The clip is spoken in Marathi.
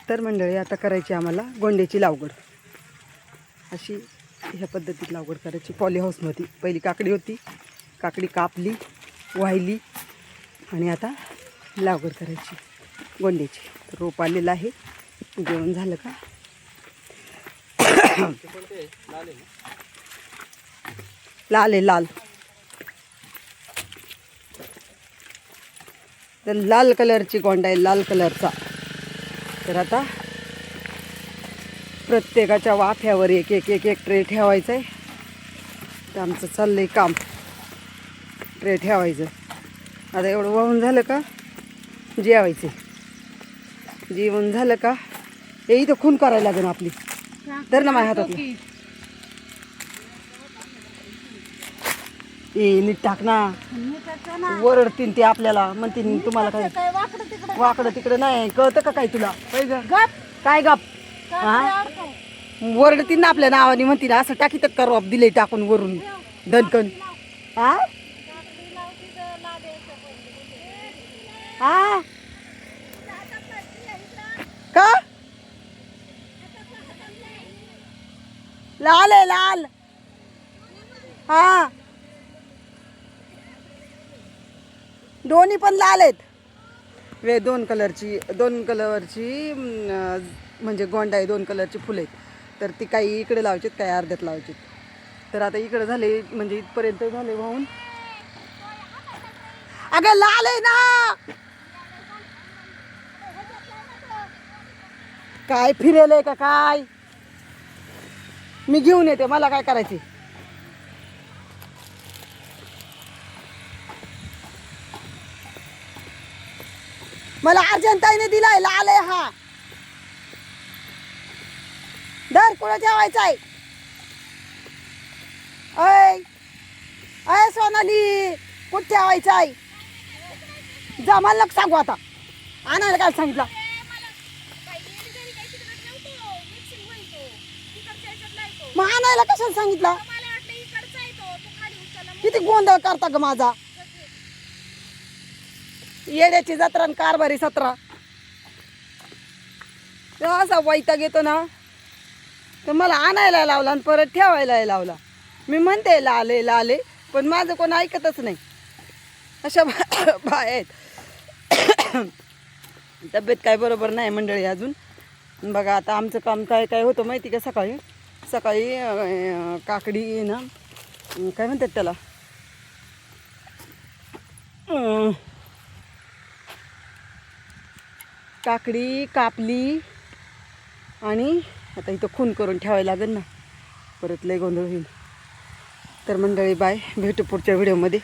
तर मंडळी आता करायची आम्हाला गोंड्याची लागवड. अशी ह्या पद्धतीत लागवड करायची पॉली हाऊसमध्ये. पहिली काकडी होती, काकडी कापली, वाहिली आणि आता लागवड करायची गोंड्याची. तर रोप आलेलं आहे. जेवण झालं का? लाल आहे, लाल. तर लाल कलरची गोंडा आहे, लाल कलरचा. तर आता प्रत्येकाच्या वाफ्यावर एक एक एक एक ट्रे ठेवायचा आहे. तर आमचं चाललंय काम, ट्रे ठेवायचं. आता एवढं वाहून झालं का जेवायचं. जेवण झालं का हे इथं खून करायला लागेल आपली. तर ना माझ्या हातातलं ए नीट टाक ना. वरडतीन ते आपल्याला, म्हणतील तुम्हाला काय वाकडं तिकडं नाही कळतं का काय तुला? काय गप हा वरडतीन ना आपल्या नावाने, म्हणतील असं टाकीतात का रॉप दिले टाकून वरून दणकन. हा हा का लाल आहे, लाल. हा दोन्ही पण लाल आहेत. दोन कलरची म्हणजे गोंडा आहे, दोन कलरची फुलं आहेत. तर ती काही इकडे लावायची, काही अर्ध्यात लावायची. तर आता इकडे झाले, म्हणजे इथपर्यंत झाले वाहून. अगं लाल आहे ना. काय फिरेल का काय? मी घेऊन येते, मला काय करायचे. मला अर्जंताईने दिलाय, लाल आहे हा. दर कुठं ठेवायचा आहे? अय अय सोनाली, कुठं ठेवायचा आहे? जा, मला नको सांगू. आता आणायला काय सांगितलं? मग आणायला कशाला सांगितलं? किती गोंधळ करता ग माझा. येड्याची जत्रा आणि कारभारी सत्रा. तेव्हा असा वैताग येतो ना, तर मला आणायला लावला आणि परत ठेवायला लावला. मी म्हणते लाले लाले, पण माझं कोण ऐकतच नाही. अशा बाय आहेत. तब्येत काय बरोबर नाही मंडळी अजून. बघा आता आमचं काम काय काय होतं माहिती का? सकाळी काकडी ना, काय म्हणतात त्याला, काकडी कापली आणि आता इथं खून करून ठेवायला लागेल ना, परत लय गोंधळ होईल. तर मंडळी बाय, भेटू पुढच्या व्हिडिओमध्ये.